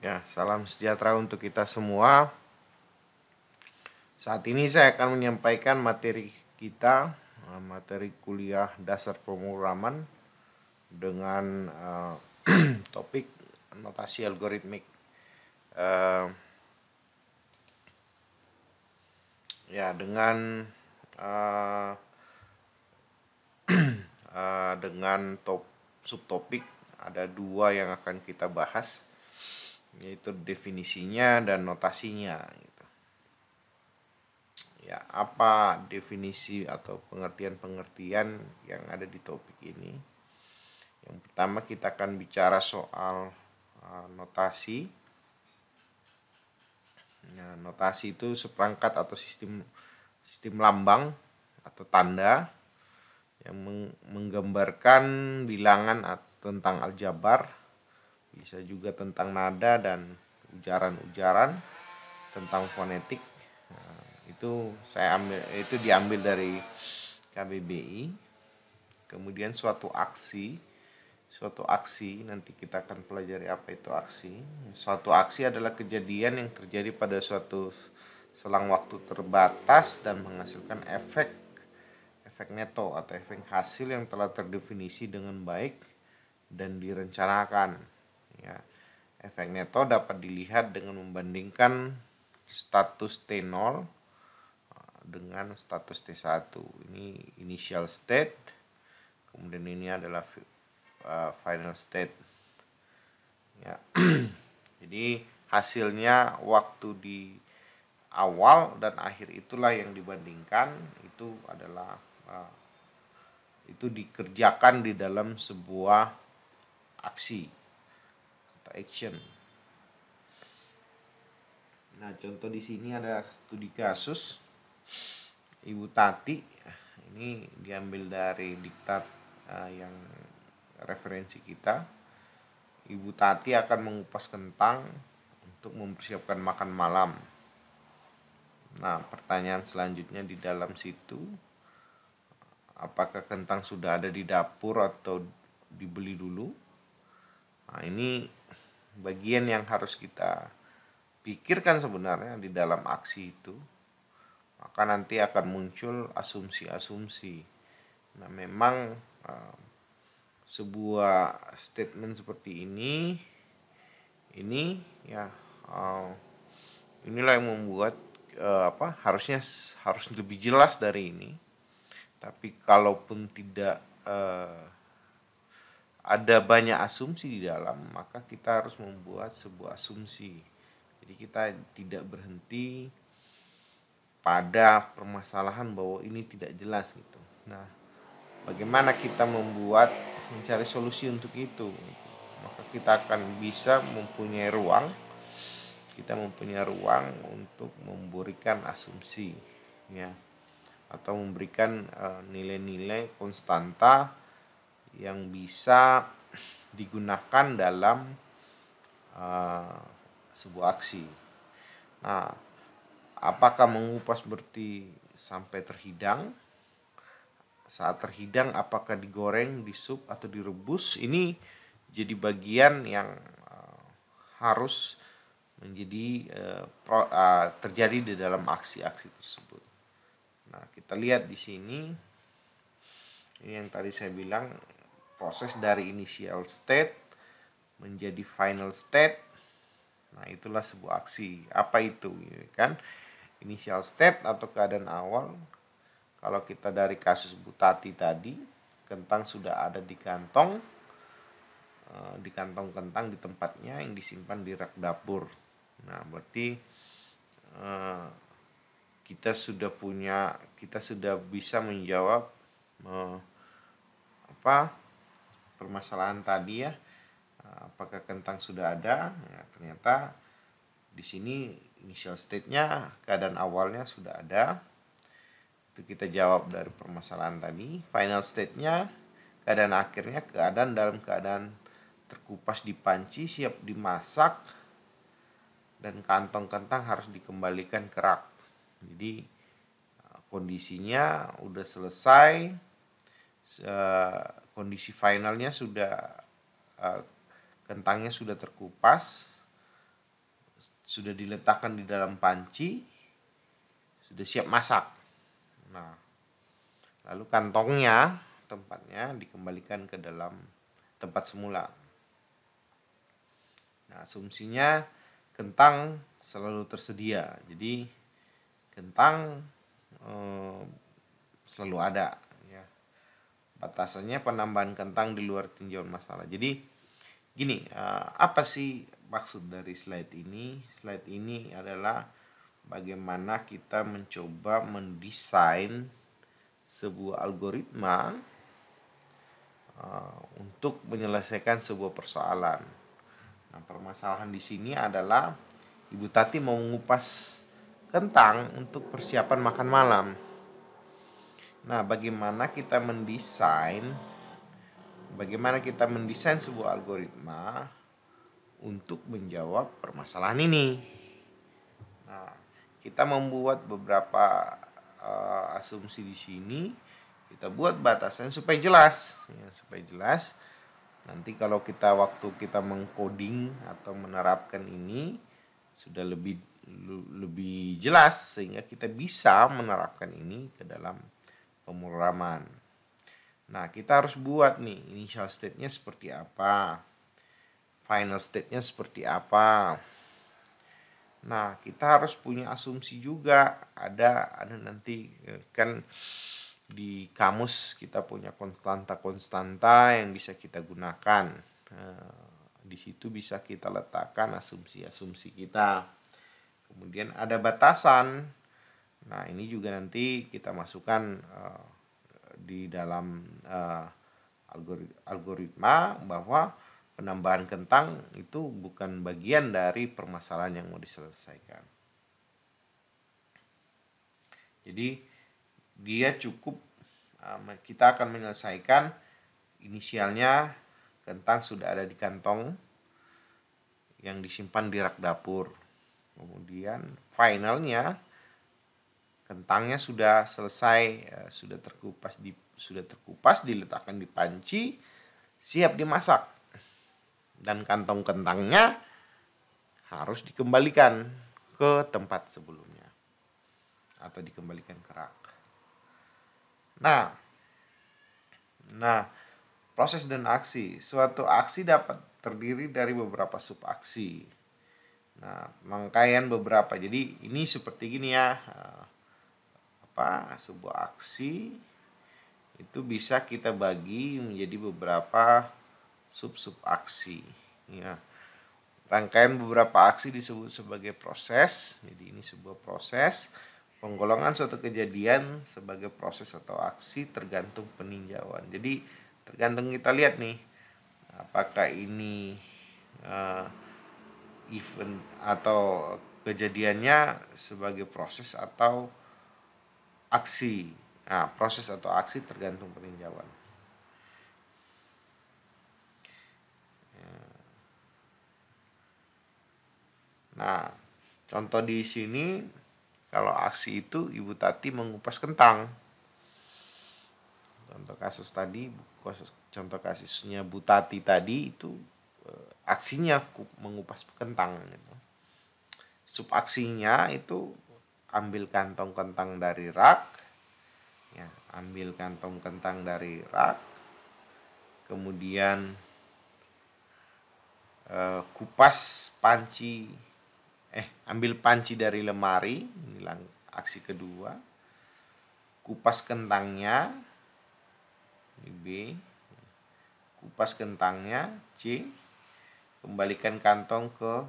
Ya, salam sejahtera untuk kita semua. Saat ini saya akan menyampaikan materi kita, materi kuliah dasar pemrograman dengan topik notasi algoritmik. Eh, ya, dengan subtopik ada dua yang akan kita bahas, yaitu definisinya dan notasinya. Ya, apa definisi atau pengertian-pengertian yang ada di topik ini? Yang pertama kita akan bicara soal notasi. Ya, notasi itu seperangkat atau sistem lambang atau tanda yang menggambarkan bilangan tentang aljabar, bisa juga tentang nada dan ujaran-ujaran, tentang fonetik. Itu diambil dari KBBI. Kemudian suatu aksi nanti kita akan pelajari apa itu aksi. Suatu aksi adalah kejadian yang terjadi pada suatu selang waktu terbatas dan menghasilkan efek neto atau efek hasil yang telah terdefinisi dengan baik dan direncanakan. Ya, efek neto dapat dilihat dengan membandingkan status T0 dengan status T1. Ini initial state, kemudian ini adalah final state. Ya. Jadi hasilnya waktu di awal dan akhir itulah yang dibandingkan, itu dikerjakan di dalam sebuah aksi atau action. Nah, contoh di sini ada studi kasus Ibu Tati. Ini diambil dari diktat yang referensi kita. Ibu Tati akan mengupas kentang untuk mempersiapkan makan malam. Nah, pertanyaan selanjutnya di dalam situ, apakah kentang sudah ada di dapur atau dibeli dulu? Nah, ini bagian yang harus kita pikirkan sebenarnya di dalam aksi itu. Maka nanti akan muncul asumsi-asumsi. Nah, memang sebuah statement seperti ini ya inilah yang membuat harus lebih jelas dari ini. Tapi kalaupun tidak ada banyak asumsi di dalam, maka kita harus membuat sebuah asumsi. Jadi kita tidak berhenti pada permasalahan bahwa ini tidak jelas gitu. Nah, bagaimana kita mencari solusi untuk itu? Maka kita akan bisa mempunyai ruang untuk memberikan asumsi, ya, atau memberikan nilai-nilai konstanta yang bisa digunakan dalam sebuah aksi. Nah, apakah mengupas berarti sampai terhidang? Saat terhidang apakah digoreng, disup atau direbus? Ini jadi bagian yang harus menjadi terjadi di dalam aksi-aksi tersebut. Nah, kita lihat di sini, ini yang tadi saya bilang, proses dari initial state menjadi final state. Nah, itulah sebuah aksi. Apa itu? Kan initial state atau keadaan awal. Kalau kita dari kasus Bu Tati tadi, kentang sudah ada di kantong kentang di tempatnya yang disimpan di rak dapur. Nah, berarti kita sudah bisa menjawab permasalahan tadi, ya. Apakah kentang sudah ada? Nah, ternyata di sini initial state-nya, keadaan awalnya sudah ada. Itu kita jawab dari permasalahan tadi. Final state-nya, keadaan akhirnya, dalam keadaan terkupas di panci, siap dimasak, dan kantong kentang harus dikembalikan ke rak. Jadi kondisinya udah selesai, kondisi finalnya sudah kentangnya sudah terkupas, sudah diletakkan di dalam panci, sudah siap masak. Nah, lalu kantongnya, tempatnya dikembalikan ke dalam tempat semula. Nah, asumsinya kentang selalu tersedia. Jadi kentang selalu ada. Ya. Batasannya penambahan kentang di luar tinjauan masalah. Jadi gini, apa sih maksud dari slide ini? Slide ini adalah bagaimana kita mencoba mendesain sebuah algoritma untuk menyelesaikan sebuah persoalan. Nah, permasalahan di sini adalah Ibu Tati mau mengupas kentang untuk persiapan makan malam. Nah, bagaimana kita mendesain sebuah algoritma untuk menjawab permasalahan ini. Nah, kita membuat beberapa asumsi di sini. Kita buat batasan supaya jelas, ya, supaya jelas. Nanti kalau waktu kita mengcoding atau menerapkan ini sudah lebih jelas sehingga kita bisa menerapkan ini ke dalam pemrograman. Nah, kita harus buat nih initial state-nya seperti apa, final state-nya seperti apa. Nah, kita harus punya asumsi juga. Ada nanti kan di kamus kita punya konstanta yang bisa kita gunakan. Di situ bisa kita letakkan asumsi-asumsi kita. Kemudian ada batasan. Nah, ini juga nanti kita masukkan di dalam algoritma bahwa penambahan kentang itu bukan bagian dari permasalahan yang mau diselesaikan. Jadi dia cukup kita akan menyelesaikan inisialnya kentang sudah ada di kantong yang disimpan di rak dapur. Kemudian finalnya kentangnya sudah selesai, sudah terkupas diletakkan di panci, siap dimasak. Dan kantong kentangnya harus dikembalikan ke tempat sebelumnya atau dikembalikan ke rak. Nah, proses dan aksi. Suatu aksi dapat terdiri dari beberapa subaksi. Nah, rangkaian beberapa. Jadi ini seperti gini ya. Sebuah aksi itu bisa kita bagi menjadi beberapa sub-aksi. Ya. Rangkaian beberapa aksi disebut sebagai proses. Jadi ini sebuah proses. Penggolongan suatu kejadian sebagai proses atau aksi tergantung peninjauan. Jadi tergantung kita lihat nih, apakah ini event atau kejadiannya sebagai proses atau aksi. Nah, proses atau aksi tergantung peninjauan. Nah, contoh di sini kalau aksi itu Ibu Tati mengupas kentang. Contoh kasusnya Bu Tati tadi itu aksinya mengupas kentang. Gitu. Subaksinya itu ambil kantong kentang dari rak, ya, ambil kantong kentang dari rak, kemudian ambil panci dari lemari, ini aksi kedua, kupas kentangnya, ini B, kupas kentangnya, C, kembalikan kantong ke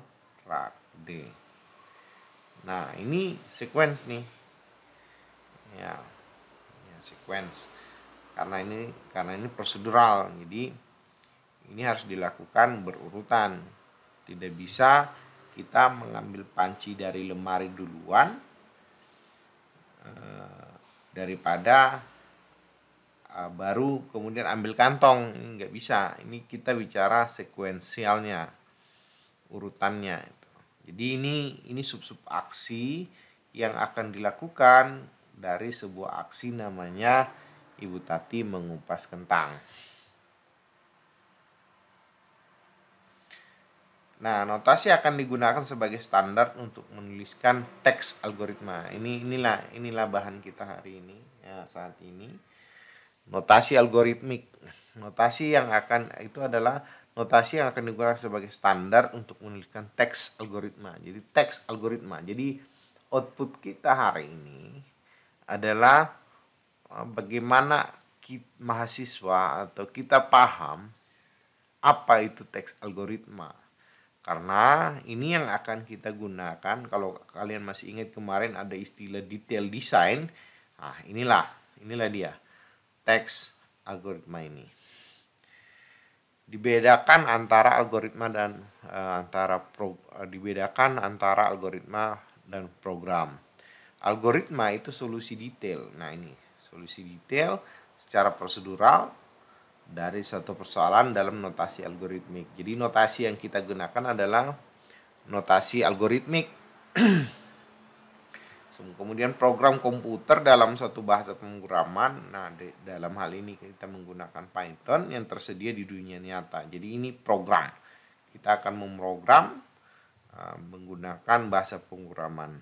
rak, D. Nah, ini sequence nih, ya sequence, karena ini prosedural, jadi ini harus dilakukan berurutan, tidak bisa kita mengambil panci dari lemari duluan daripada baru kemudian ambil kantong. Ini nggak bisa. Ini kita bicara sekuensialnya, urutannya. Jadi ini sub aksi yang akan dilakukan dari sebuah aksi namanya Ibu Tati mengupas kentang. Nah, notasi akan digunakan sebagai standar untuk menuliskan teks algoritma. Inilah bahan kita hari ini, ya, saat ini. Notasi algoritmik. Notasi yang akan digunakan sebagai standar untuk menuliskan teks algoritma. Jadi teks algoritma. Jadi output kita hari ini adalah bagaimana mahasiswa atau kita paham apa itu teks algoritma. Karena ini yang akan kita gunakan. Kalau kalian masih ingat kemarin ada istilah detail design. Nah, inilah dia teks algoritma ini. Dibedakan antara algoritma dan program. Algoritma itu solusi detail. Nah, ini solusi detail secara prosedural dari suatu persoalan dalam notasi algoritmik. Jadi notasi yang kita gunakan adalah notasi algoritmik. Kemudian program komputer dalam suatu bahasa pemrograman. Nah, dalam hal ini kita menggunakan Python yang tersedia di dunia nyata. Jadi ini program. Kita akan memprogram menggunakan bahasa pemrograman.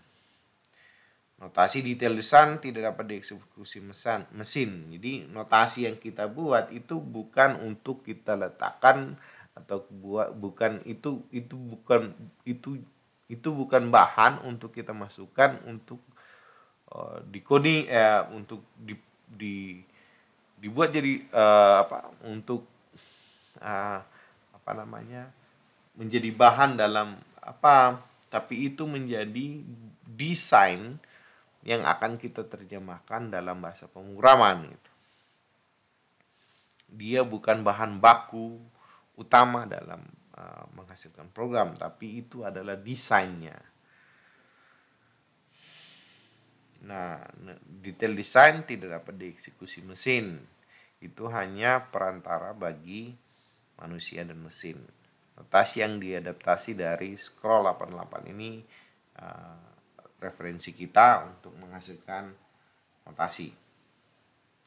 Notasi detail design tidak dapat dieksekusi mesin. Jadi notasi yang kita buat itu bukan untuk kita letakkan atau bukan bahan untuk kita masukkan untuk decoding untuk dibuat jadi menjadi bahan dalam tapi itu menjadi desain yang akan kita terjemahkan dalam bahasa pemrograman gitu. Dia bukan bahan baku utama dalam menghasilkan program, tapi itu adalah desainnya. Nah, detail design tidak dapat dieksekusi mesin. Itu hanya perantara bagi manusia dan mesin. Notasi yang diadaptasi dari Scroll 88 ini referensi kita untuk menghasilkan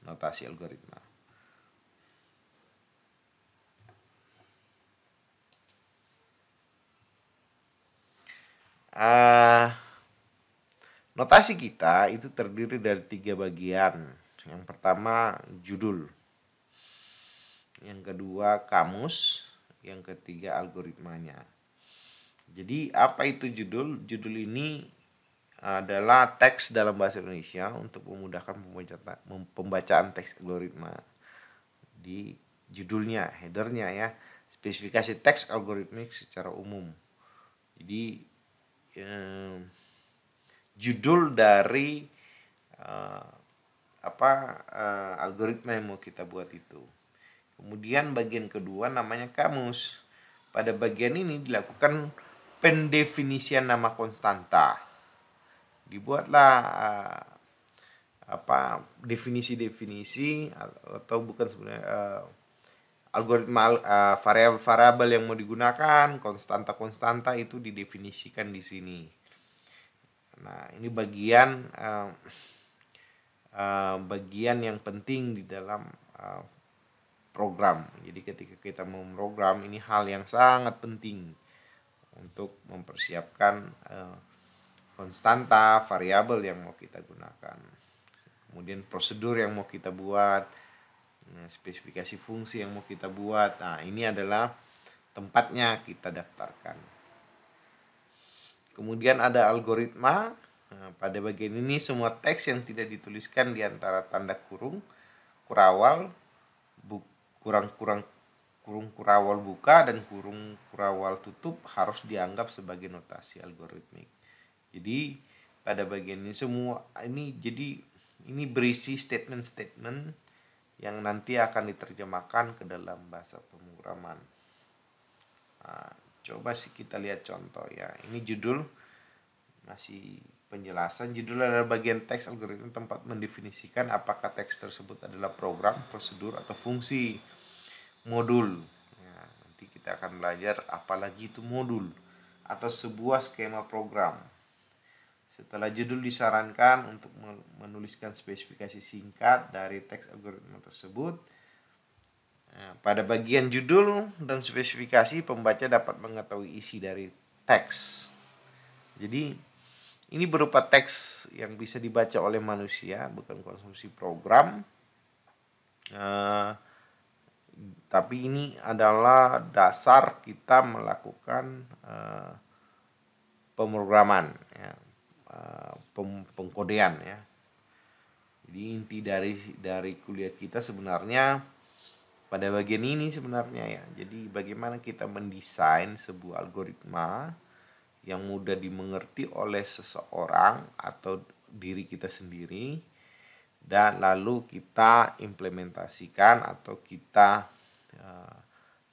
notasi algoritma. Notasi kita itu terdiri dari 3 bagian. Yang pertama judul, yang kedua kamus, yang ketiga algoritmanya. Jadi apa itu judul? Judul ini adalah teks dalam bahasa Indonesia untuk memudahkan pembacaan teks algoritma. Di judulnya, headernya ya, spesifikasi teks algoritmik secara umum. Jadi judul dari algoritma yang mau kita buat itu. Kemudian bagian kedua namanya kamus. Pada bagian ini dilakukan pendefinisian nama konstanta. Dibuatlah definisi-definisi atau bukan sebenarnya algoritma variabel yang mau digunakan, konstanta itu didefinisikan di sini. Nah, ini bagian yang penting di dalam program. Jadi ketika kita memprogram, ini hal yang sangat penting untuk mempersiapkan konstanta, variabel yang mau kita gunakan. Kemudian prosedur yang mau kita buat, spesifikasi fungsi yang mau kita buat. Nah, ini adalah tempatnya kita daftarkan. Kemudian ada algoritma. Nah, pada bagian ini semua teks yang tidak dituliskan di antara tanda kurung, kurawal, kurung kurawal buka dan kurung kurawal tutup harus dianggap sebagai notasi algoritmik. Jadi pada bagian ini semua ini berisi statement-statement yang nanti akan diterjemahkan ke dalam bahasa pemrograman. Nah, coba sih kita lihat contoh ya. Ini judul, masih penjelasan. Judul adalah bagian teks algoritma tempat mendefinisikan apakah teks tersebut adalah program, prosedur, atau fungsi. Modul. Ya, nanti kita akan belajar apalagi itu modul atau sebuah skema program. Setelah judul disarankan untuk menuliskan spesifikasi singkat dari teks algoritma tersebut. Nah, pada bagian judul dan spesifikasi, pembaca dapat mengetahui isi dari teks. Jadi ini berupa teks yang bisa dibaca oleh manusia, bukan konsumsi program. Tapi ini adalah dasar kita melakukan pemrograman, ya, pengkodean, ya. Jadi inti dari kuliah kita sebenarnya pada bagian ini sebenarnya, ya. Jadi bagaimana kita mendesain sebuah algoritma yang mudah dimengerti oleh seseorang atau diri kita sendiri, dan lalu kita implementasikan atau kita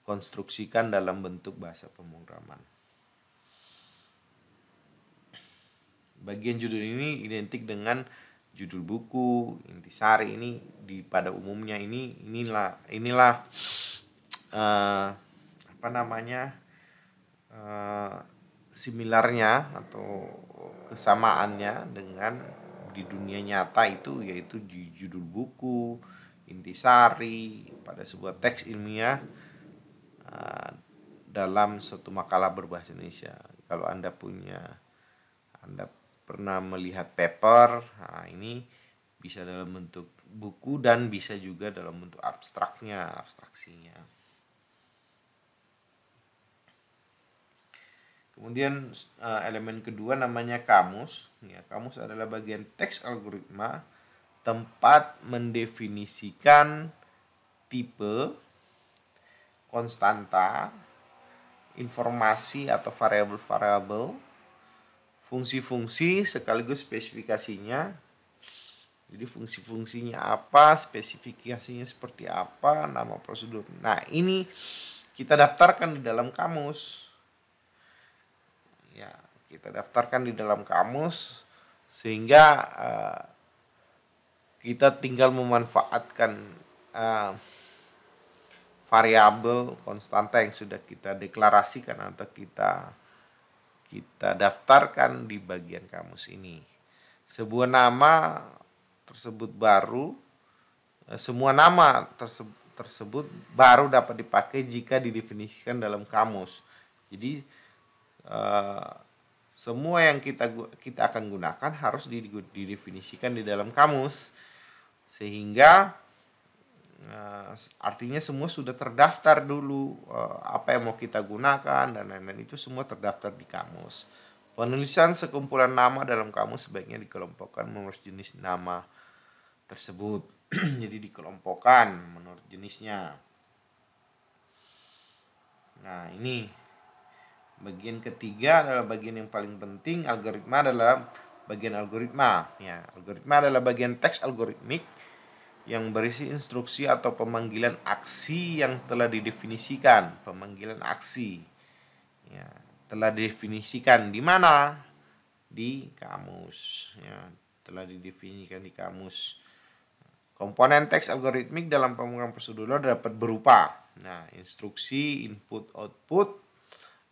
konstruksikan dalam bentuk bahasa pemrograman. Bagian judul ini identik dengan judul buku, intisari. Ini pada umumnya inilah similarnya atau kesamaannya dengan di dunia nyata itu, yaitu di judul buku, intisari pada sebuah teks ilmiah dalam suatu makalah berbahasa Indonesia. Kalau Anda pernah melihat paper, nah ini bisa dalam bentuk buku dan bisa juga dalam bentuk abstraksinya. Kemudian elemen kedua namanya kamus. Ya, kamus adalah bagian teks algoritma, tempat mendefinisikan tipe, konstanta, informasi atau variabel-variabel, fungsi-fungsi sekaligus spesifikasinya. Jadi fungsi-fungsinya apa, spesifikasinya seperti apa, nama prosedur. Nah, ini kita daftarkan di dalam kamus. Ya, kita daftarkan di dalam kamus sehingga kita tinggal memanfaatkan variabel konstanta yang sudah kita deklarasikan atau kita daftarkan di bagian kamus ini. Sebuah nama tersebut baru, semua nama tersebut baru dapat dipakai jika didefinisikan dalam kamus. Jadi semua yang kita akan gunakan harus didefinisikan di dalam kamus, sehingga artinya semua sudah terdaftar dulu, apa yang mau kita gunakan dan lain-lain itu semua terdaftar di kamus. Penulisan sekumpulan nama dalam kamus sebaiknya dikelompokkan menurut jenis nama tersebut. Jadi dikelompokkan menurut jenisnya. Nah, ini bagian ketiga adalah bagian yang paling penting. Algoritma adalah bagian algoritma. Ya, algoritma adalah bagian teks algoritmik yang berisi instruksi atau pemanggilan aksi yang telah didefinisikan. Pemanggilan aksi, ya, telah didefinisikan di mana? Di kamus. Ya, telah didefinisikan di kamus. Komponen teks algoritmik dalam pemrograman prosedural dapat berupa, nah, instruksi, input, output,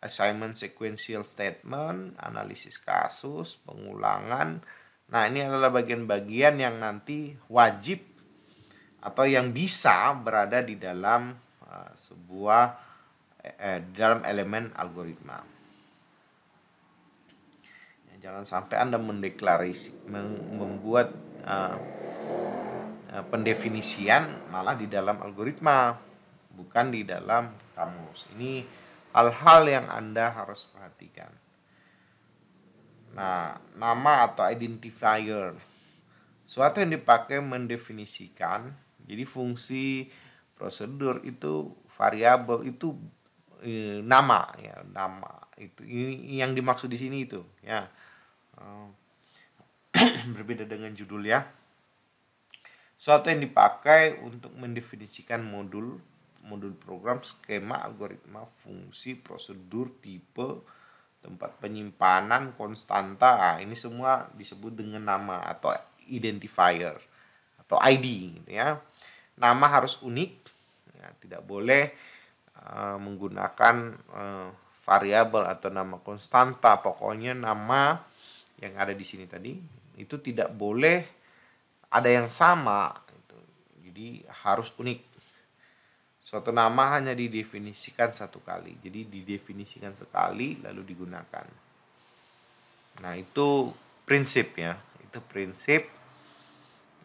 assignment sequential statement, analisis kasus, pengulangan. Nah, ini adalah bagian-bagian yang nanti wajib atau yang bisa berada di dalam dalam elemen algoritma. Ya, jangan sampai Anda membuat pendefinisian malah di dalam algoritma, bukan di dalam kamus. Ini hal-hal yang Anda harus perhatikan. Nah, nama atau identifier, suatu yang dipakai mendefinisikan. Jadi fungsi, prosedur itu, variabel itu nama, ya, nama itu. Ini yang dimaksud di sini itu, ya. Berbeda dengan judul, ya. Suatu yang dipakai untuk mendefinisikan modul program, skema, algoritma, fungsi, prosedur, tipe, tempat penyimpanan, konstanta. Nah, ini semua disebut dengan nama atau identifier atau ID, gitu ya. Nama harus unik, ya, tidak boleh menggunakan variabel atau nama konstanta. Pokoknya nama yang ada di sini tadi itu tidak boleh ada yang sama, gitu. Jadi harus unik. Suatu nama hanya didefinisikan satu kali. Jadi didefinisikan sekali lalu digunakan. Nah, itu prinsip ya. Itu prinsip.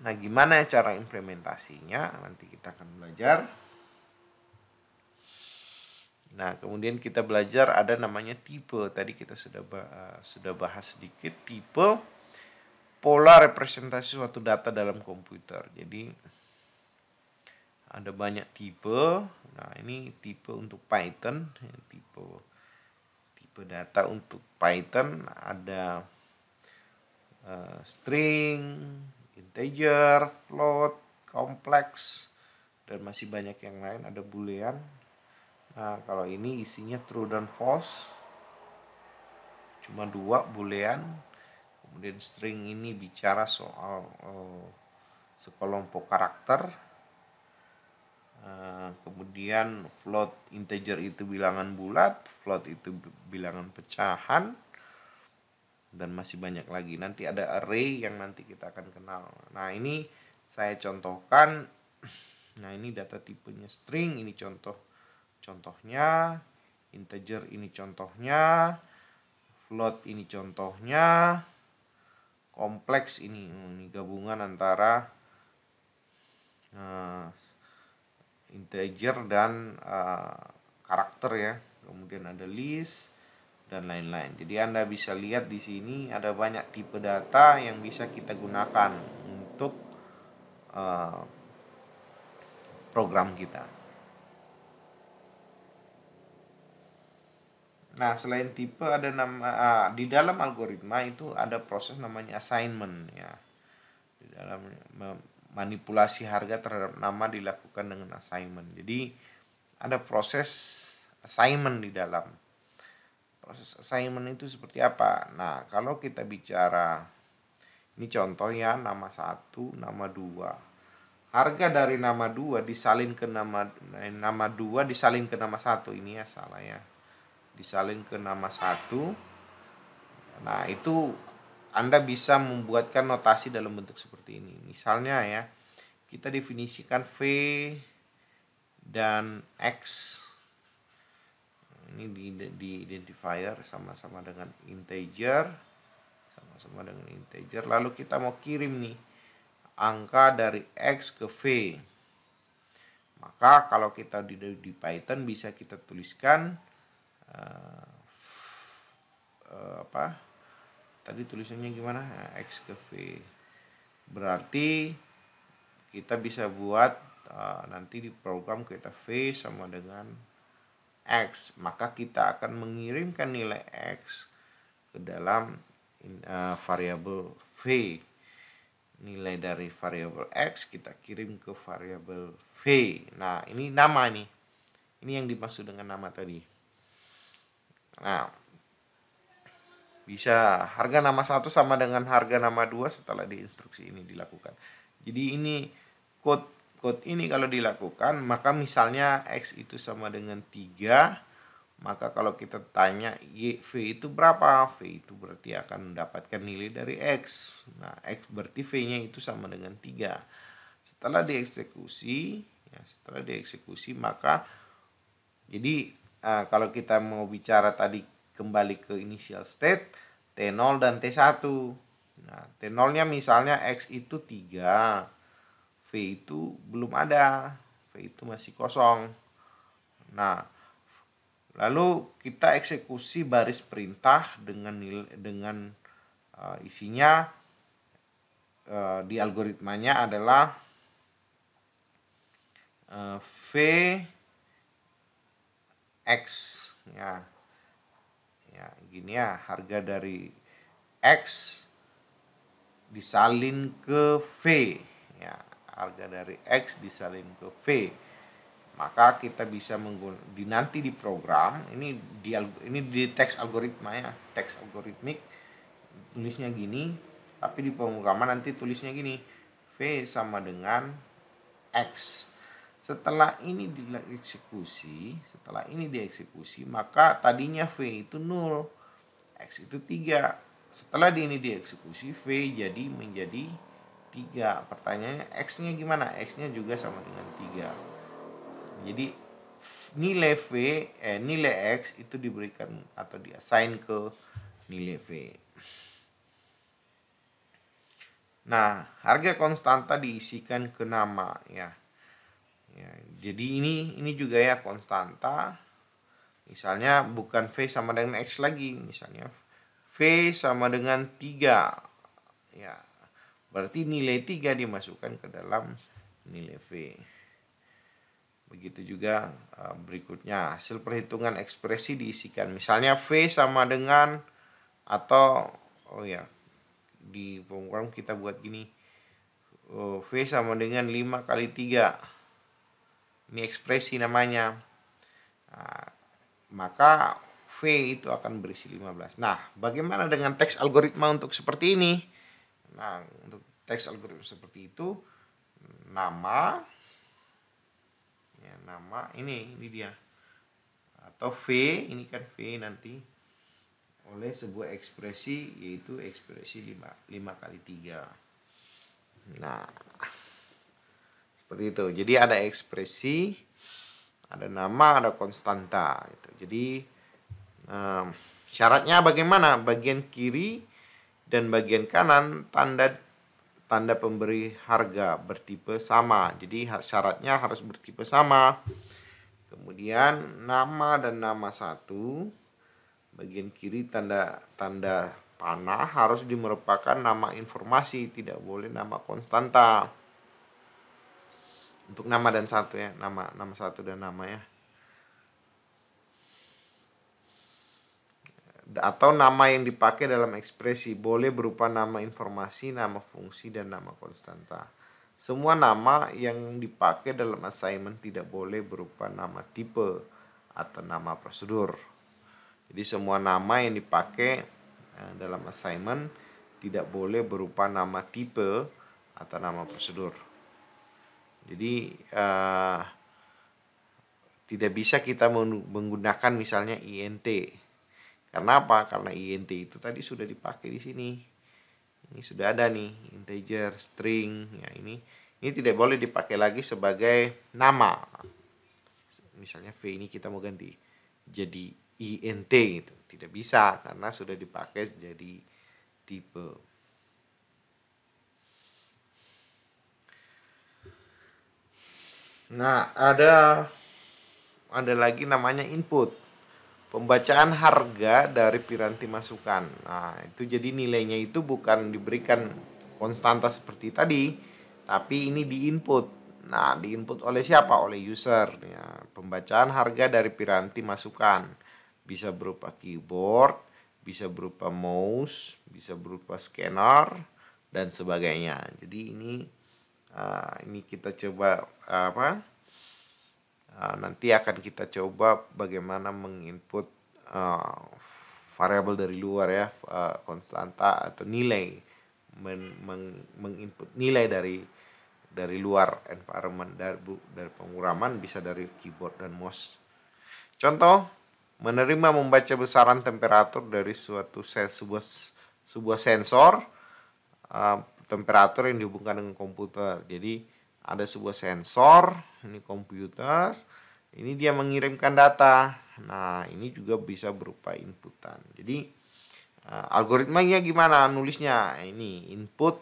Nah, gimana cara implementasinya? Nanti kita akan belajar. Nah, kemudian kita belajar ada namanya tipe. Tadi kita sudah bahas sedikit tipe pola representasi suatu data dalam komputer. Jadi ada banyak tipe. Nah, ini tipe untuk Python, tipe data untuk Python ada string, integer, float, complex, dan masih banyak yang lain, ada boolean. Nah, kalau ini isinya true dan false, cuma 2 boolean. Kemudian string ini bicara soal sekelompok karakter. Kemudian float, integer itu bilangan bulat, float itu bilangan pecahan, dan masih banyak lagi. Nanti ada array yang nanti kita akan kenal. Nah, ini saya contohkan. Nah, ini data tipenya string, ini contohnya, integer ini contohnya, float ini contohnya, kompleks ini gabungan antara integer dan karakter ya. Kemudian ada list dan lain-lain. Jadi Anda bisa lihat di sini ada banyak tipe data yang bisa kita gunakan untuk program kita. Nah, selain tipe ada di dalam algoritma itu ada proses namanya assignment ya. Di dalam manipulasi harga terhadap nama dilakukan dengan assignment. Jadi ada proses assignment di dalam. Proses assignment itu seperti apa? Nah, kalau kita bicara, ini contoh ya, nama 1, nama 2. Harga dari nama 2 disalin ke nama 2 disalin ke nama 1. Ini ya salah ya. Disalin ke nama 1. Nah, itu Anda bisa membuatkan notasi dalam bentuk seperti ini. Misalnya ya, kita definisikan V dan X. Ini di identifier sama-sama dengan integer. Lalu kita mau kirim nih angka dari X ke V. Maka kalau kita di Python bisa kita tuliskan tadi tulisannya gimana? X ke V. Berarti kita bisa buat nanti di program kita V sama dengan X, maka kita akan mengirimkan nilai X ke dalam variabel V. Nilai dari variabel X kita kirim ke variabel V. Nah, ini nama nih. Ini yang dimaksud dengan nama tadi. Nah, bisa harga nama 1 sama dengan harga nama 2 setelah di instruksi ini dilakukan. Jadi ini code ini kalau dilakukan, maka misalnya X itu sama dengan 3, maka kalau kita tanya V itu berapa? V itu berarti akan mendapatkan nilai dari X. Nah, X berarti V-nya itu sama dengan 3. Setelah dieksekusi, maka jadi kalau kita mau bicara tadi kembali ke initial state, T0 dan T1. Nah, T0-nya misalnya X itu 3. V itu belum ada, V itu masih kosong. Nah, lalu kita eksekusi baris perintah dengan isinya di algoritmanya adalah V X ya gini ya, harga dari X disalin ke V ya. Harga dari X disalin ke V, maka kita bisa nanti di program ini di teks algoritma ya, teks algoritmik tulisnya gini, tapi di pemrograman nanti tulisnya gini, V sama dengan X. Setelah ini dieksekusi, maka tadinya V itu 0, X itu 3. Setelah ini dieksekusi, V jadi menjadi 3. Pertanyaannya X-nya gimana? X-nya juga sama dengan 3. Jadi nilai V, nilai X itu diberikan atau diassign ke nilai V. Nah, harga konstanta diisikan ke nama ya. Jadi ini juga ya konstanta. Misalnya bukan V sama dengan X lagi, misalnya V sama dengan 3. Ya. Berarti nilai 3 dimasukkan ke dalam nilai V. Begitu juga berikutnya, hasil perhitungan ekspresi diisikan. Misalnya V sama dengan atau di program kita buat gini. V sama dengan 5 kali 3. Ini ekspresi namanya. Nah, maka V itu akan berisi 15. Nah, bagaimana dengan teks algoritma untuk seperti ini? Nah, untuk teks algoritma seperti itu, nama ini dia. Atau V, ini kan V nanti oleh sebuah ekspresi, yaitu ekspresi 5 kali 3. Nah, seperti itu. Jadi ada ekspresi, ada nama, ada konstanta gitu. Jadi syaratnya bagaimana? Bagian kiri dan bagian kanan tanda pemberi harga bertipe sama. Jadi syaratnya harus bertipe sama. Kemudian nama dan nama satu, bagian kiri tanda panah harus merupakan nama informasi, tidak boleh nama konstanta. Untuk nama dan satu ya, nama satu dan nama ya. Atau nama yang dipakai dalam ekspresi boleh berupa nama informasi, nama fungsi, dan nama konstanta. Semua nama yang dipakai dalam assignment tidak boleh berupa nama tipe atau nama prosedur. Jadi semua nama yang dipakai dalam assignment tidak boleh berupa nama tipe atau nama prosedur. Jadi tidak bisa kita menggunakan misalnya int. Karena apa? Karena int itu tadi sudah dipakai di sini. Ini sudah ada nih, integer, string, ya ini tidak boleh dipakai lagi sebagai nama. Misalnya V ini kita mau ganti jadi int gitu. Tidak bisa karena sudah dipakai jadi tipe. Nah, ada lagi namanya input. Pembacaan harga dari piranti masukan. Nah, itu jadi nilainya itu bukan diberikan konstanta seperti tadi, tapi ini diinput. Nah, diinput oleh siapa? Oleh user. Ya, pembacaan harga dari piranti masukan. Bisa berupa keyboard, bisa berupa mouse, bisa berupa scanner, dan sebagainya. Jadi ini kita coba nanti akan kita coba bagaimana menginput variabel dari luar ya, konstanta atau nilai, menginput nilai dari luar environment, dari pemrograman, bisa dari keyboard dan mouse. Contoh, menerima membaca besaran temperatur dari sebuah sensor temperatur yang dihubungkan dengan komputer. Jadi ada sebuah sensor, ini komputer, ini dia mengirimkan data. Nah, ini juga bisa berupa inputan. Jadi algoritmanya gimana nulisnya? Ini input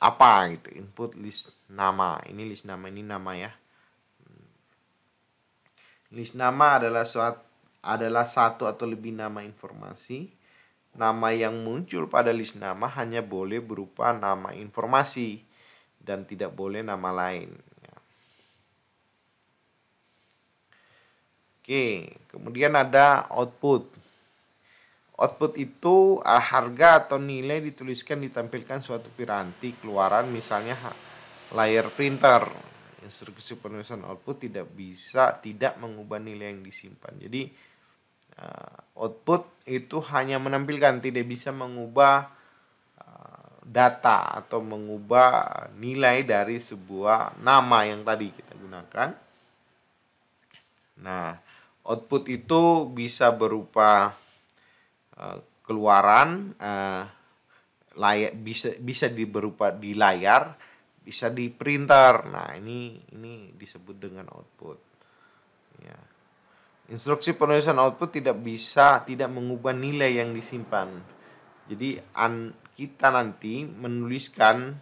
apa gitu, input list nama. Ini list nama, ini nama ya. List nama adalah satu atau lebih nama informasi. Nama yang muncul pada list nama hanya boleh berupa nama informasi dan tidak boleh nama lain. Oke, kemudian ada output. Output itu harga atau nilai dituliskan ditampilkan suatu piranti keluaran, misalnya layar printer. Instruksi penulisan output tidak mengubah nilai yang disimpan. Jadi output itu hanya menampilkan, tidak bisa mengubah data atau mengubah nilai dari sebuah nama yang tadi kita gunakan. Nah, output itu bisa berupa keluaran, bisa berupa di layar, bisa di printer. Nah, ini disebut dengan output. Ya. Instruksi penulisan output tidak mengubah nilai yang disimpan. Jadi kita nanti menuliskan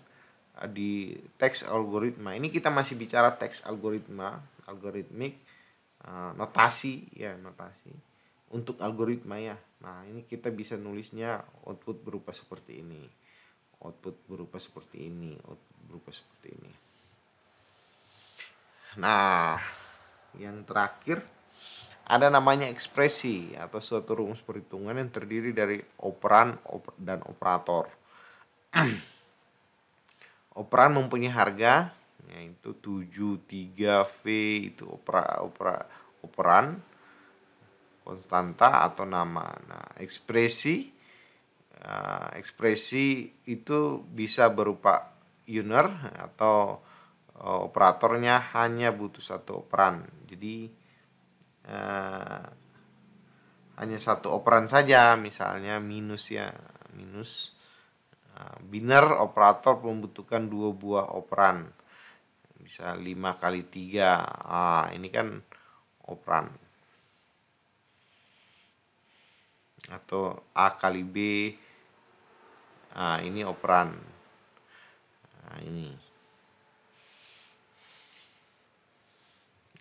di teks algoritma. Ini kita masih bicara teks algoritma, algoritmik, notasi ya, notasi untuk algoritma ya. Nah, ini kita bisa nulisnya output berupa seperti ini. Output berupa seperti ini, output berupa seperti ini. Nah, yang terakhir ada namanya ekspresi atau suatu rumus perhitungan yang terdiri dari operan dan operator. Operan mempunyai harga yaitu 73V, itu operan konstanta atau nama. Nah, ekspresi itu bisa berupa uner atau operatornya hanya butuh satu operan. Jadi hanya satu operan saja, misalnya minus ya, minus. Biner operator membutuhkan 2 buah operan, bisa 5 kali 3. Ini kan operan. Atau A kali B, ini operan.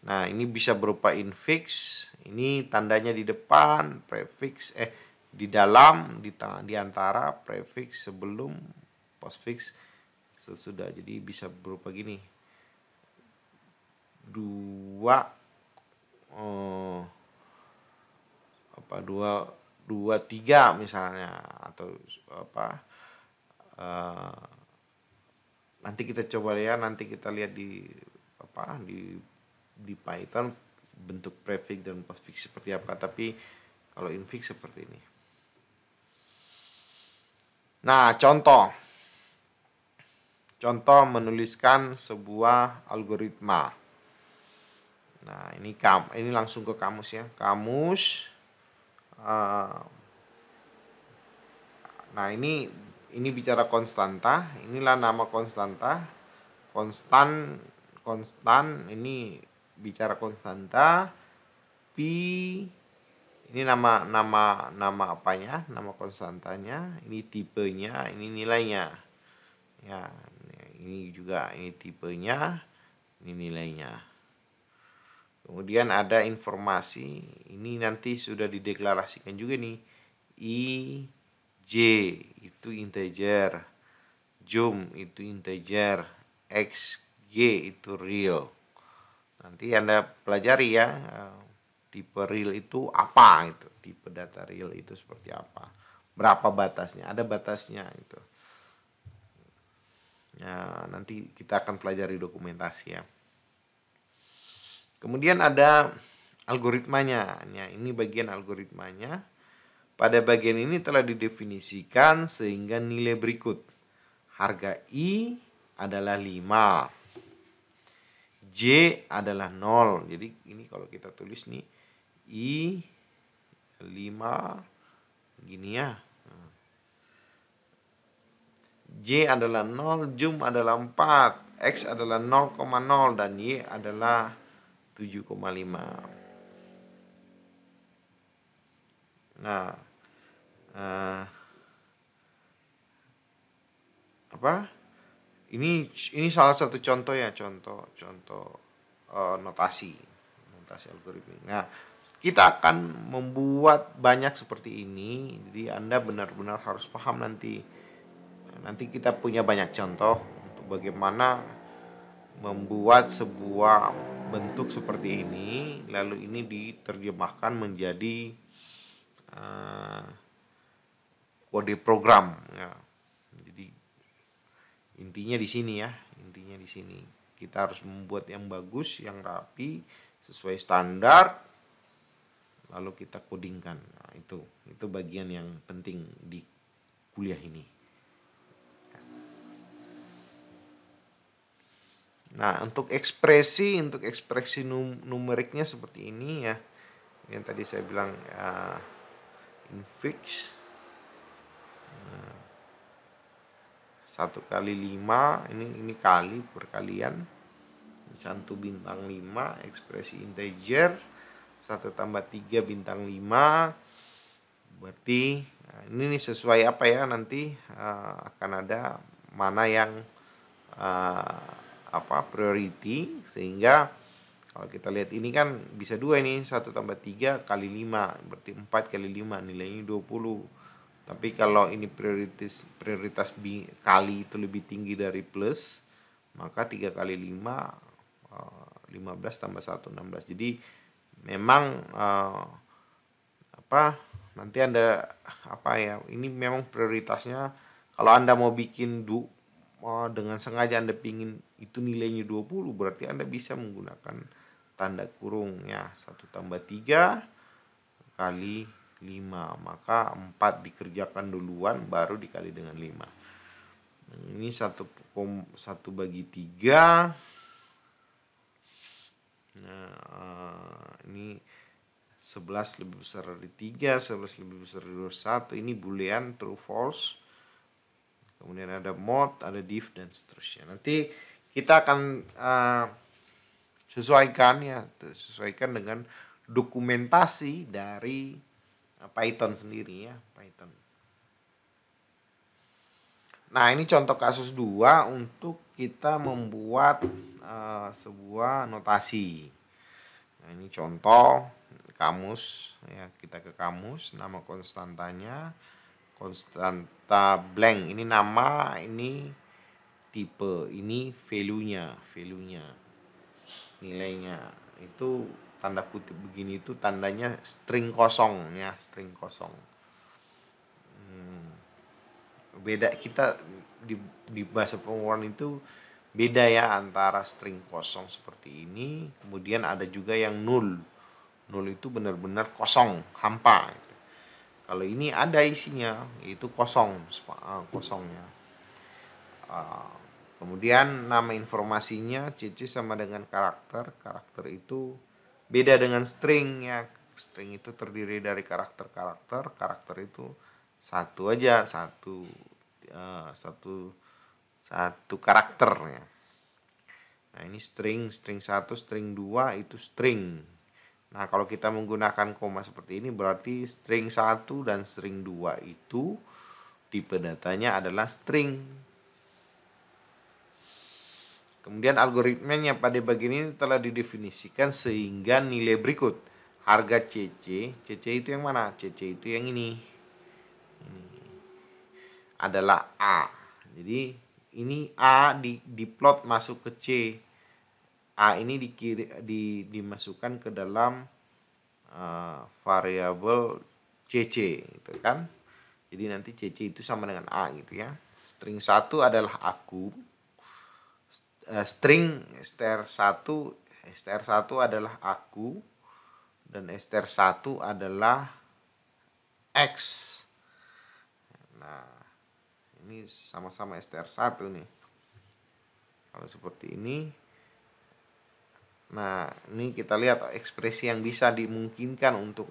Nah, ini bisa berupa infix, ini tandanya di depan, prefix di dalam, di antara, prefix sebelum, postfix sesudah. Jadi bisa berupa gini. 2 3 misalnya, atau nanti kita coba ya, nanti kita lihat di Python bentuk prefix dan postfix seperti apa, tapi kalau infix seperti ini. Nah, contoh menuliskan sebuah algoritma. Nah, ini langsung ke kamus ya. Kamus. Nah, ini bicara konstanta. Inilah nama konstanta. Konstan ini bicara konstanta. Pi ini nama apanya? Nama konstantanya. Ini tipenya, ini nilainya. Ya, ini juga ini tipenya, ini nilainya. Kemudian ada informasi, ini nanti sudah dideklarasikan juga nih. J itu integer, jum itu integer, xg itu real. Nanti Anda pelajari ya, tipe real itu apa, itu tipe data real itu seperti apa, berapa batasnya, ada batasnya itu. Ya, nanti kita akan pelajari dokumentasi ya. Kemudian ada algoritmanya. Ya, ini bagian algoritmanya. Pada bagian ini telah didefinisikan sehingga nilai berikut. Harga I adalah 5. J adalah 0. Jadi ini kalau kita tulis nih, I 5 gini ya. J adalah 0, jum adalah 4, X adalah 0,0, dan Y adalah 7,5. Nah, Ini salah satu contoh ya, contoh notasi algoritma. Nah, kita akan membuat banyak seperti ini. Jadi Anda benar-benar harus paham nanti kita punya banyak contoh untuk bagaimana membuat sebuah bentuk seperti ini, lalu ini diterjemahkan menjadi kode program ya. Jadi intinya di sini ya, kita harus membuat yang bagus, yang rapi, sesuai standar, lalu kita codingkan. Nah, itu bagian yang penting di kuliah ini. Nah, untuk ekspresi numeriknya seperti ini ya. Yang tadi saya bilang infix. 1 kali 5, ini kali perkalian. 1 bintang 5 ekspresi integer, 1 tambah 3 bintang 5. Berarti ini sesuai apa ya, nanti akan ada mana yang priority, sehingga kalau kita lihat ini kan bisa 2 ini, 1 tambah 3 kali 5, berarti 4 kali 5 nilainya 20. Tapi kalau ini prioritas kali itu lebih tinggi dari plus, maka 3 kali 5 15 tambah 1 16. Jadi memang nanti Anda ini memang prioritasnya, kalau Anda mau bikin dengan sengaja Anda pingin itu nilainya 20, berarti Anda bisa menggunakan tanda kurung ya, 1 tambah 3 kali 5, maka 4 dikerjakan duluan baru dikali dengan 5. Ini 1 bagi 3. Nah, ini 11 lebih besar dari 3, 11 lebih besar dari 21. Ini boolean true false. Kemudian ada mod, ada div, dan seterusnya. Nanti kita akan sesuaikan dengan dokumentasi dari Python sendiri ya, Python. Nah, ini contoh kasus 2 untuk kita membuat sebuah notasi. Nah, ini contoh kamus ya, kita ke kamus, nama konstantanya konstanta blank, ini nama, ini tipe, ini value-nya, nilainya. Itu tanda kutip begini, itu tandanya string kosong ya, string kosong. Beda kita di bahasa pemrograman itu beda ya, antara string kosong seperti ini, kemudian ada juga yang null. Null itu benar-benar kosong, hampa. Kalau ini ada isinya, itu kosongnya. Kemudian nama informasinya CC sama dengan karakter. Karakter itu beda dengan string ya. String itu terdiri dari karakter-karakter. Karakter itu satu aja, satu karakternya. Nah, ini string 1, string 2 itu string. Nah, kalau kita menggunakan koma seperti ini, berarti string 1 dan string 2 itu tipe datanya adalah string. Kemudian algoritmenya pada bagian ini telah didefinisikan sehingga nilai berikut. Harga CC itu yang mana? CC itu yang ini adalah A. Jadi ini A diplot masuk ke C. A ini dimasukkan ke dalam variabel CC gitu kan. Jadi nanti CC itu sama dengan A gitu ya. String 1 adalah aku. String str1 adalah aku, dan str1 adalah X. Nah, ini sama-sama str1 nih. Kalau seperti ini, nah ini kita lihat ekspresi yang bisa dimungkinkan untuk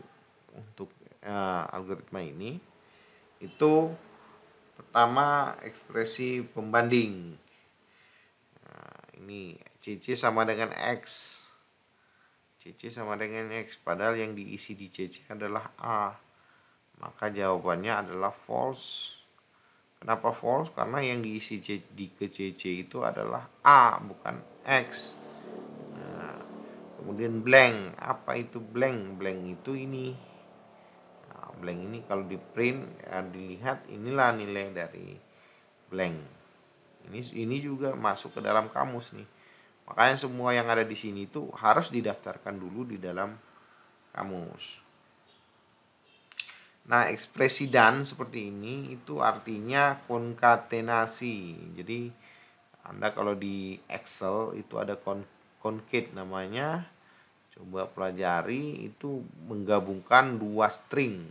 algoritma ini. Itu pertama ekspresi pembanding. Nah, ini CC sama dengan X. CC sama dengan X, padahal yang diisi di CC adalah A. Maka jawabannya adalah false. Kenapa false? Karena yang diisi di ke CC itu adalah A, bukan X. Nah, kemudian blank. Apa itu blank? Blank itu ini. Nah, blank ini kalau di print dilihat, inilah nilai dari blank. Ini juga masuk ke dalam kamus nih. Makanya semua yang ada di sini itu harus didaftarkan dulu di dalam kamus. Nah, ekspresi dan seperti ini itu artinya konkatenasi. Jadi Anda kalau di Excel itu ada concate namanya. Coba pelajari, itu menggabungkan 2 string.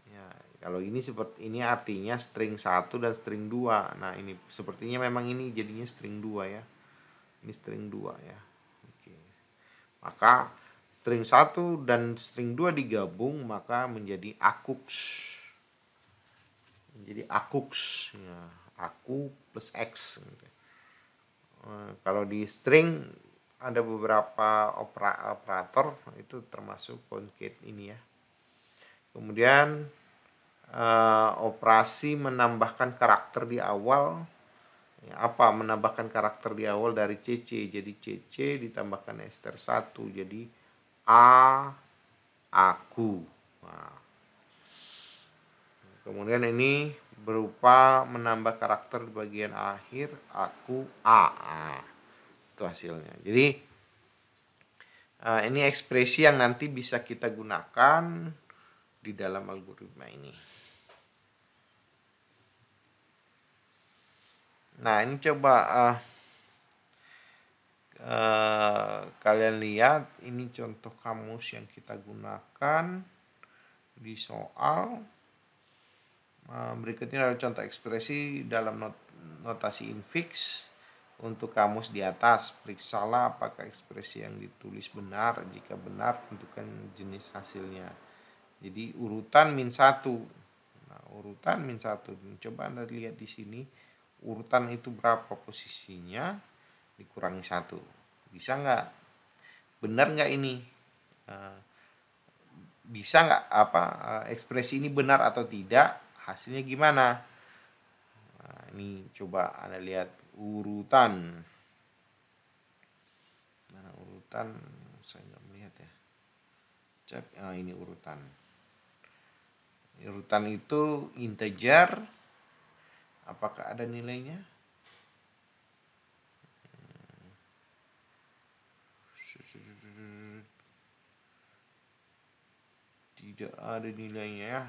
Ya, kalau ini seperti ini artinya string 1 dan string 2. Nah, ini sepertinya memang ini jadinya string 2 ya. Ini string 2 ya. Oke. Maka string 1 dan string 2 digabung maka menjadi ACUX. Jadi akux, ya, aku plus x. Kalau di string ada beberapa operator itu termasuk concate ini ya. Kemudian operasi menambahkan karakter di awal. Ya, apa menambahkan karakter di awal dari CC, jadi CC ditambahkan ester 1 jadi aku. Nah, kemudian ini berupa menambah karakter di bagian akhir aku a. Nah, itu hasilnya. Jadi ini ekspresi yang nanti bisa kita gunakan di dalam algoritma ini. Nah, ini coba kalian lihat, ini contoh kamus yang kita gunakan di soal. Berikutnya adalah contoh ekspresi dalam notasi infix untuk kamus di atas. Periksalah apakah ekspresi yang ditulis benar. Jika benar, tentukan jenis hasilnya. Jadi urutan min 1. Nah, urutan min 1. Coba Anda lihat di sini. Urutan itu berapa posisinya dikurangi 1. Bisa nggak? Benar nggak ini? Bisa nggak ekspresi ini benar atau tidak? Hasilnya gimana? Nah, ini coba Anda lihat urutan. Nah, urutan saya nggak melihat ya. Cek, ini urutan. Urutan itu integer. Apakah ada nilainya? Tidak ada nilainya ya.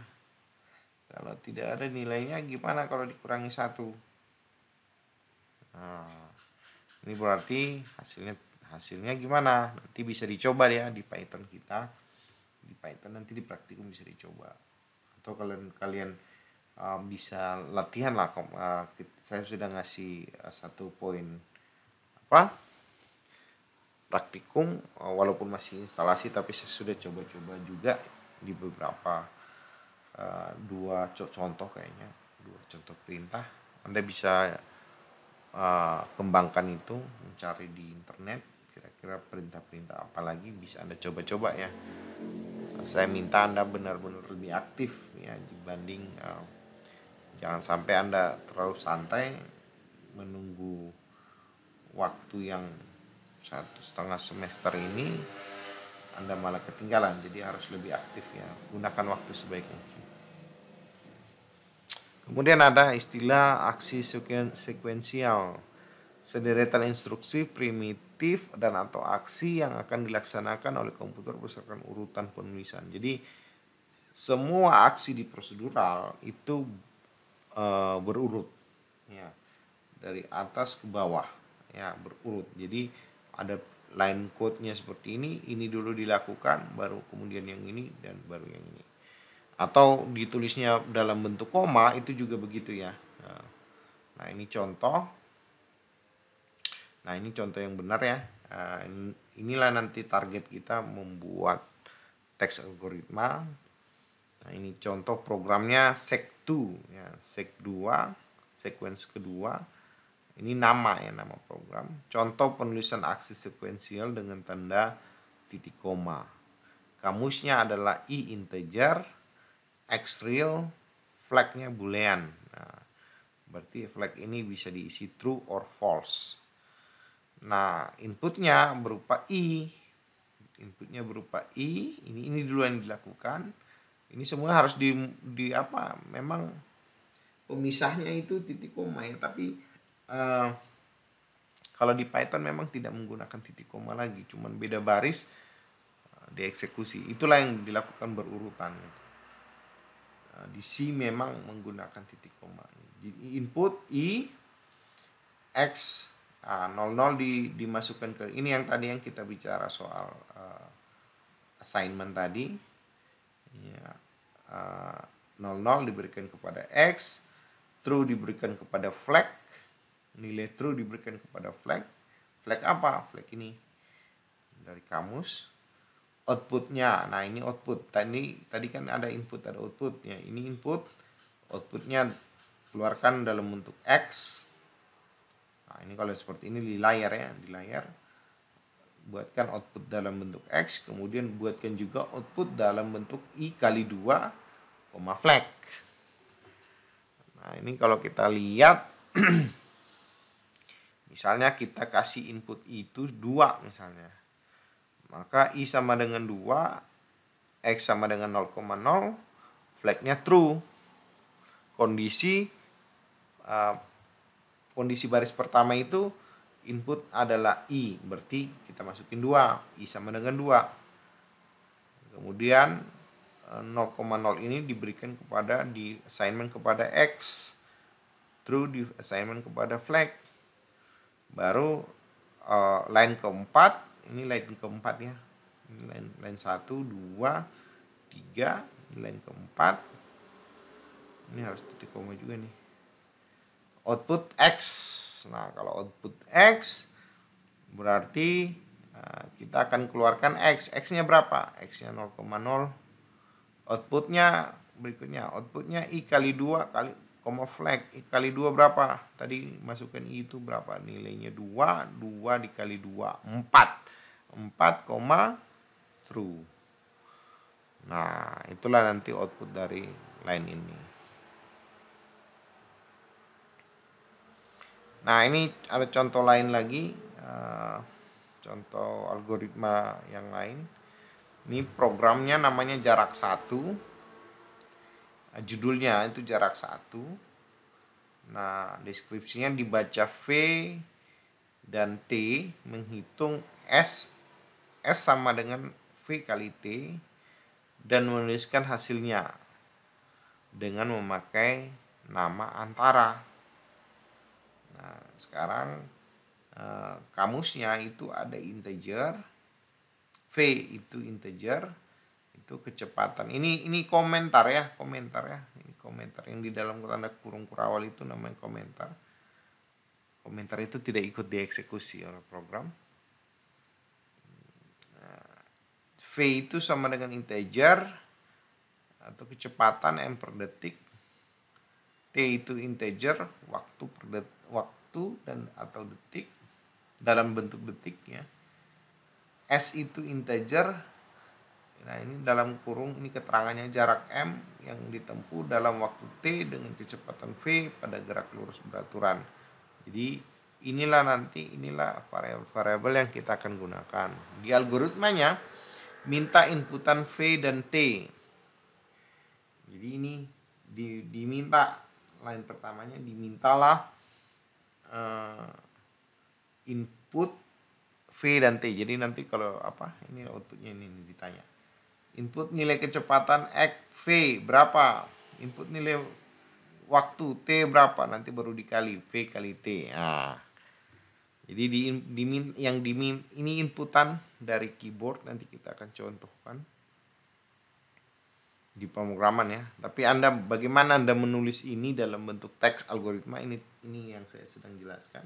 Kalau tidak ada nilainya gimana kalau dikurangi 1? Nah, ini berarti hasilnya gimana? Nanti bisa dicoba ya di Python kita. Di Python nanti di praktikum bisa dicoba. Atau kalian bisa latihan lah. Saya sudah ngasih 1 poin praktikum, walaupun masih instalasi tapi saya sudah coba-coba juga di beberapa 2 contoh kayaknya, 2 contoh perintah. Anda bisa kembangkan itu, mencari di internet kira-kira perintah-perintah apa lagi bisa Anda coba-coba ya. Saya minta Anda benar-benar lebih aktif ya dibanding jangan sampai Anda terlalu santai menunggu waktu yang 1,5 semester ini Anda malah ketinggalan. Jadi harus lebih aktif ya, gunakan waktu sebaik mungkin. Kemudian ada istilah aksi sekuensial, sederetan instruksi primitif dan atau aksi yang akan dilaksanakan oleh komputer berdasarkan urutan penulisan. Jadi semua aksi di prosedural itu berurut ya, dari atas ke bawah ya, berurut. Jadi ada line code-nya seperti ini dulu dilakukan, baru kemudian yang ini dan baru yang ini. Atau ditulisnya dalam bentuk koma itu juga begitu ya. Nah, ini contoh. Nah, ini contoh yang benar ya. Inilah nanti target kita membuat teks algoritma. Nah, ini contoh programnya sec2 ya, sec2, sequence kedua. Ini nama ya, nama program. Contoh penulisan aksi sekuensial dengan tanda titik koma. Kamusnya adalah i integer, x real, flag-nya boolean. Nah, berarti flag ini bisa diisi true or false. Nah, inputnya berupa i. Inputnya berupa i. Ini dulu yang dilakukan. Ini semua harus di apa? Memang pemisahnya itu titik koma ya, tapi kalau di Python memang tidak menggunakan titik koma lagi, cuman beda baris dieksekusi. Itulah yang dilakukan berurutan. Di C memang menggunakan titik koma. Jadi input I, X, 00 dimasukkan ke ini yang tadi yang kita bicara soal assignment tadi. Ya, 00 diberikan kepada X, true diberikan kepada flag, nilai true diberikan kepada flag. Flag apa? Flag ini dari kamus. Outputnya, nah ini output. Tadi kan ada input ada output ya. Ini input, outputnya keluarkan dalam bentuk X. Nah, ini kalau seperti ini di layar ya, di layar buatkan output dalam bentuk X, kemudian buatkan juga output dalam bentuk I kali 2, flag. Nah, ini kalau kita lihat misalnya kita kasih input itu 2 misalnya. Maka I sama dengan 2, X sama dengan 0,0, flagnya true. Kondisi baris pertama itu input adalah I, berarti kita masukin 2, I sama dengan 2. Kemudian 0,0 ini diberikan kepada di assignment kepada X, true di assignment kepada flag. Baru line keempat, ini line keempat ya, ini line 1, 2, 3, line keempat, ini harus titik koma juga nih, output X. Nah, kalau output X berarti kita akan keluarkan X. X-nya berapa? X-nya 0,0. Outputnya berikutnya, outputnya I kali 2 kali flag. I kali 2 berapa? Tadi masukkan I itu berapa? Nilainya 2, 2 dikali 2, 4. 4, true. Nah, itulah nanti output dari line ini. Nah, ini ada contoh lain lagi, contoh algoritma yang lain. Ini programnya namanya jarak 1. Judulnya itu jarak 1. Nah, deskripsinya dibaca V dan T, menghitung S sama dengan V kali T, dan menuliskan hasilnya dengan memakai nama antara. Nah, sekarang kamusnya itu ada integer, V itu integer, itu kecepatan. Ini komentar ya. Ini komentar yang di dalam tanda kurung kurawal itu namanya komentar. Komentar itu tidak ikut dieksekusi oleh program. V itu sama dengan integer atau kecepatan M per detik. T itu integer, waktu dan atau detik dalam bentuk detik ya. S itu integer. Nah, ini dalam kurung, ini keterangannya jarak M yang ditempuh dalam waktu T dengan kecepatan V pada gerak lurus beraturan. Jadi inilah variabel yang kita akan gunakan. Di algoritmanya minta inputan V dan T. Jadi ini diminta, line pertamanya dimintalah input V dan T. Jadi nanti kalau ini outputnya ini ditanya. Input nilai kecepatan X V berapa? Input nilai waktu T berapa? Nanti baru dikali V kali T. Nah, jadi ini inputan dari keyboard, nanti kita akan contohkan di pemrograman ya. Tapi bagaimana Anda menulis ini dalam bentuk teks algoritma, ini yang saya sedang jelaskan.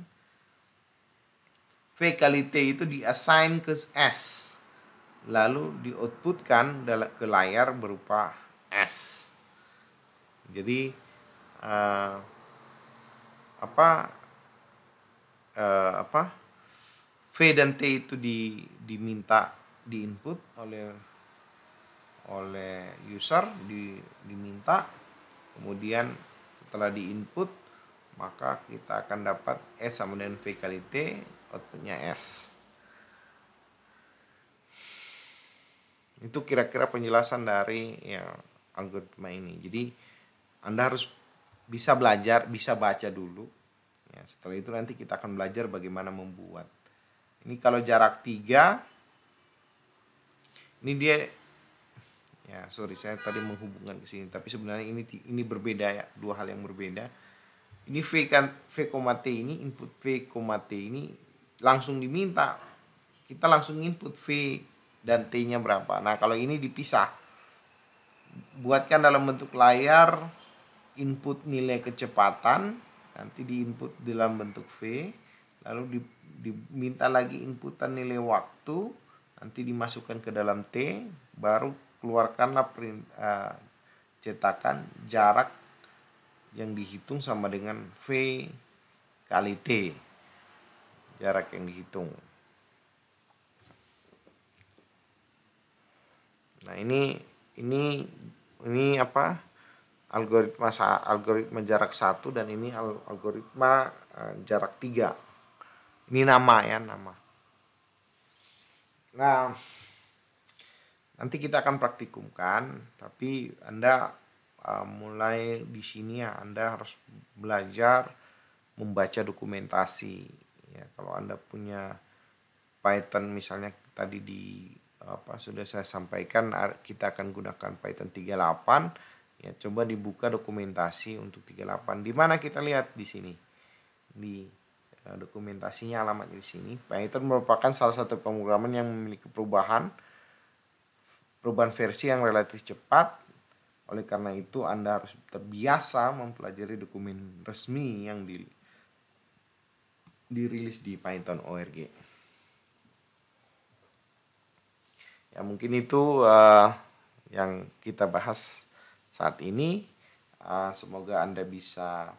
V kali T itu diassign ke S, lalu di-outputkan ke layar berupa S. Jadi V dan T itu diminta diinput oleh user, diminta, kemudian setelah diinput maka kita akan dapat S sama dengan V kali T, outputnya S. Itu kira-kira penjelasan dari algoritma ini. Jadi Anda harus bisa belajar, bisa baca dulu. Ya, setelah itu nanti kita akan belajar bagaimana membuat. Ini kalau jarak 3, ini dia, saya tadi menghubungkan ke sini, tapi sebenarnya ini berbeda ya, dua hal yang berbeda. Ini V T ini, input V, T ini langsung diminta. Kita langsung input V dan T-nya berapa. Nah, kalau ini dipisah. Buatkan dalam bentuk layar input nilai kecepatan, nanti diinput dalam bentuk V, lalu diminta lagi inputan nilai waktu, nanti dimasukkan ke dalam T, baru keluarkanlah cetakan jarak yang dihitung sama dengan V kali T, jarak yang dihitung. Nah, ini apa? Algoritma jarak 1 dan ini algoritma jarak 3. Ini nama ya, nama. Nah, nanti kita akan praktikumkan, tapi Anda mulai di sini ya, Anda harus belajar membaca dokumentasi. Ya, kalau Anda punya Python misalnya tadi sudah saya sampaikan, kita akan gunakan Python 38. Ya, coba dibuka dokumentasi untuk 38. Di mana kita lihat di sini. Di dokumentasinya alamatnya di sini. Python merupakan salah satu pemrograman yang memiliki perubahan versi yang relatif cepat. Oleh karena itu, Anda harus terbiasa mempelajari dokumen resmi yang dirilis di Python.org. Ya, mungkin itu yang kita bahas saat ini. Semoga Anda bisa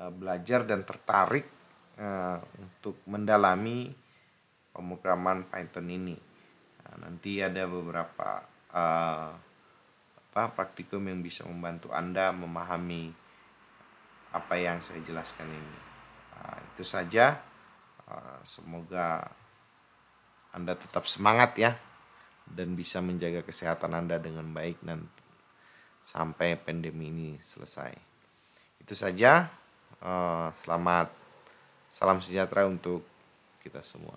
belajar dan tertarik untuk mendalami pemrograman Python ini. Nanti ada beberapa praktikum yang bisa membantu Anda memahami apa yang saya jelaskan ini. Itu saja. Semoga Anda tetap semangat ya, dan bisa menjaga kesehatan Anda dengan baik nanti sampai pandemi ini selesai. Itu saja. Salam sejahtera untuk kita semua.